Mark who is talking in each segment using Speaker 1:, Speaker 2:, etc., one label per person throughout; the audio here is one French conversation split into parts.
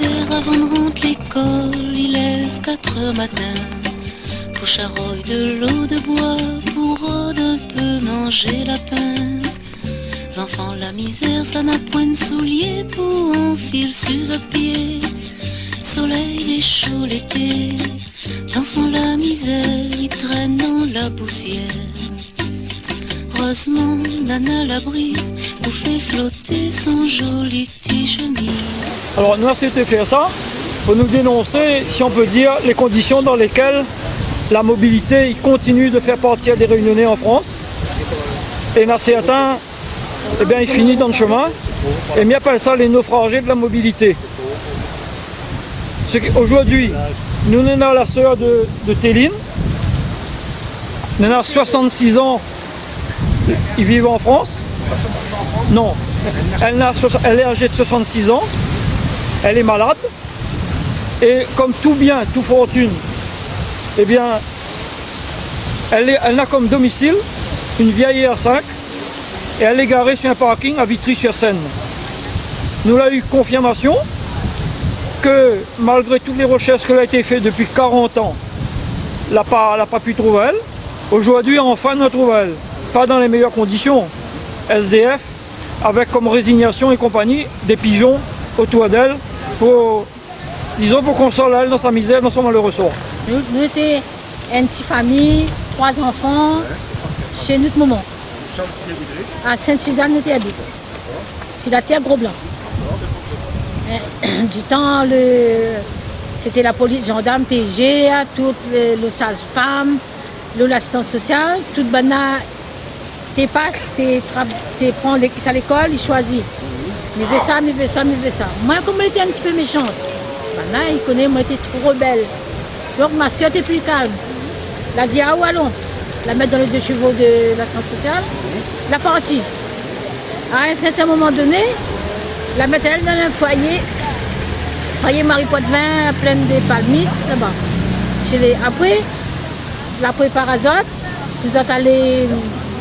Speaker 1: misère avant de rentrer l'école, il lève 4 heures matin pour charogne de l'eau de bois, pour un peu manger la pain. Enfants, la misère, ça n'a point de souliers pour enfiler sur un pied. Soleil et chaud l'été, enfants, la misère, ils traînent dans la poussière. Heureusement, Nana la brise nous fait flotter son joli petit chemise.
Speaker 2: Alors, nous, c'était faire ça pour nous dénoncer, si on peut dire, les conditions dans lesquelles la mobilité continue de faire partie des Réunionnais en France. Et il y en a certains, eh bien, ils finissent dans le chemin, et ils appellent ça les naufragés de la mobilité. Aujourd'hui, nous sommes la sœur de Téline, elle a 66 ans, ils vivent en France. Non, elle est âgée de 66 ans, elle est malade, et comme tout bien, toute fortune, eh bien, elle n'a comme domicile une vieille R5, et elle est garée sur un parking à Vitry-sur-Seine. Nous avons eu confirmation que malgré toutes les recherches qui ont été faites depuis 40 ans, elle n'a pas pu trouver elle. Aujourd'hui, enfin, nous trouvons elle. Pas dans les meilleures conditions. SDF, avec comme résignation et compagnie des pigeons autour d'elle, pour, disons, pour consoler elle dans sa misère, dans son malheureux sort.
Speaker 3: Nous étions une petite famille, 3 enfants, chez notre maman. À Sainte-Suzanne, nous étions sur la terre Gros-Blanc. Du temps, c'était la police, gendarme, TG, toutes les sages-femmes, l'assistance sociale, toute bana, tu passes, tu prends à l'école, ils choisissent. Mais fais ça, mais fais ça, mais fais ça. Moi, comme elle était un petit peu méchante, bana, il connaît, moi, j'étais trop rebelle. Donc ma soeur était plus calme. Elle a dit, ah, où allons? La mettre dans les 2 chevaux de l'assistance sociale, la partie. À un certain moment donné, la mettre elle dans un foyer Marie-Poitvin, plein de palmistes, là-bas. Après, la préparazote, nous sommes allés,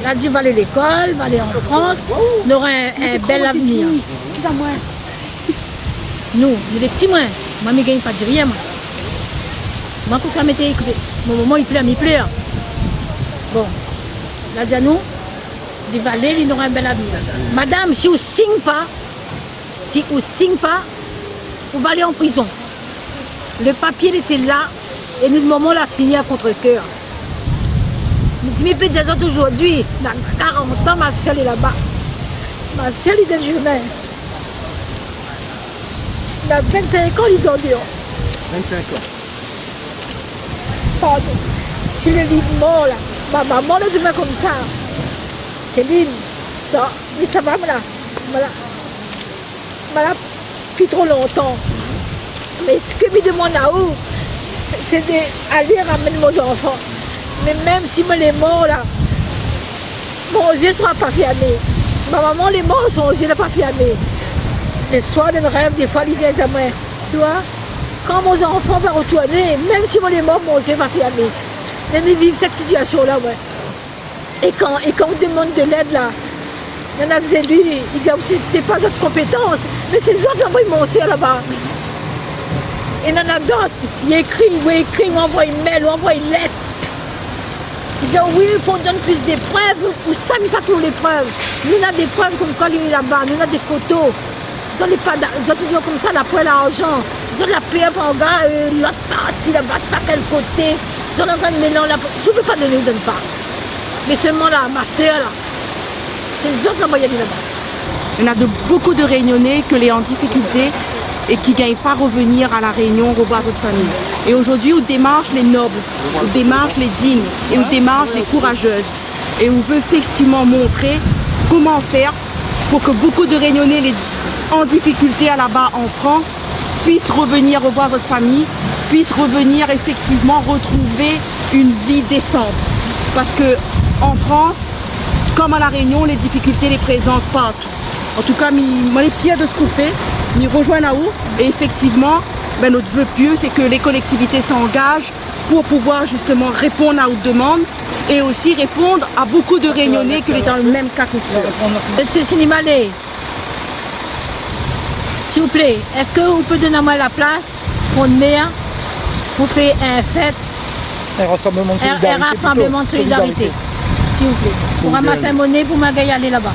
Speaker 3: elle a dit, va aller à l'école, va aller en France, on aura un bel avenir. Excusez-moi. Nous les petits moins, moi, je ne gagne pas de rien. Moi, pour ça, m'était écouté. Mon moment, il pleure. Bon, là, dit à nous, il va aller, il aura un bel avenir. Madame, si vous ne signez pas, vous allez en prison. Le papier était là, et nous, le moment, l'a signé à contre-cœur. Si mes petits autres aujourd'hui, dans 40 ans, ma soeur est là-bas. Ma soeur est dans le journal. Il a 25 ans, il est dehors.
Speaker 4: 25 ans.
Speaker 3: Pardon. Sur le lit mort, là. Ma maman l'a dit comme ça. Céline, non, mais ça va, voilà. Voilà, depuis trop longtemps. Mais ce que me demande à où, c'est d'aller ramener mes enfants. Mais même si moi les morts là, mon yeux ne sera pas fermé. Ma maman, les morts, son yeux n'est pas fermé. Les soirs de rêve, des fois, ils viennent à moi. Tu vois, quand mes enfants vont retourner, même si moi les morts, mon yeux va fermé. Mais ils vivent cette situation-là, ouais. Et quand on demande de l'aide là, il y en a des élus, ils disent c'est pas notre compétence, mais c'est eux qui envoient mon soeur là-bas. Et il y en a d'autres, ils écrivent, on envoie une mail, on envoie une lettre. Ils disent oui, il faut donner plus de preuves, ou ça, mais ça trouve les preuves. Nous, on a des preuves comme quoi il est là-bas, nous, on a des photos. Ils ont dit comme ça, la preuve l'argent. Ils ont la paix pour gars, l'autre partie là-bas, c'est pas quel côté. Ils ont en train de mélanger, je ne peux pas donner, je ne donne pas. Mais seulement là, ma soeur, là, c'est les autres là-bas, il y a là-bas.
Speaker 5: Il y en a beaucoup de Réunionnais que les en difficulté et qui ne gagnent pas revenir à la Réunion, revoir votre famille. Et aujourd'hui, on démarche les nobles, on démarche les dignes et on démarche les courageuses. Et on veut effectivement montrer comment faire pour que beaucoup de Réunionnais en difficulté là-bas en France puissent revenir revoir votre famille, puissent revenir effectivement retrouver une vie décente. Parce que en France, comme à la Réunion, les difficultés les présentent partout. En tout cas, moi, je suis fière de ce qu'on fait. Nous rejoignons là-haut et effectivement, ben, notre vœu pieux, c'est que les collectivités s'engagent pour pouvoir justement répondre à nos demandes et aussi répondre à beaucoup de Réunionnais qui sont dans le même cas que nous.
Speaker 3: Monsieur Sinimalé, S'il vous plaît, est-ce que vous pouvez donner moi la place pour faire un fête,
Speaker 2: Un rassemblement de solidarité.
Speaker 3: un rassemblement de solidarité, s'il vous plaît. Pour ramasser la monnaie pour m'aller aller là-bas.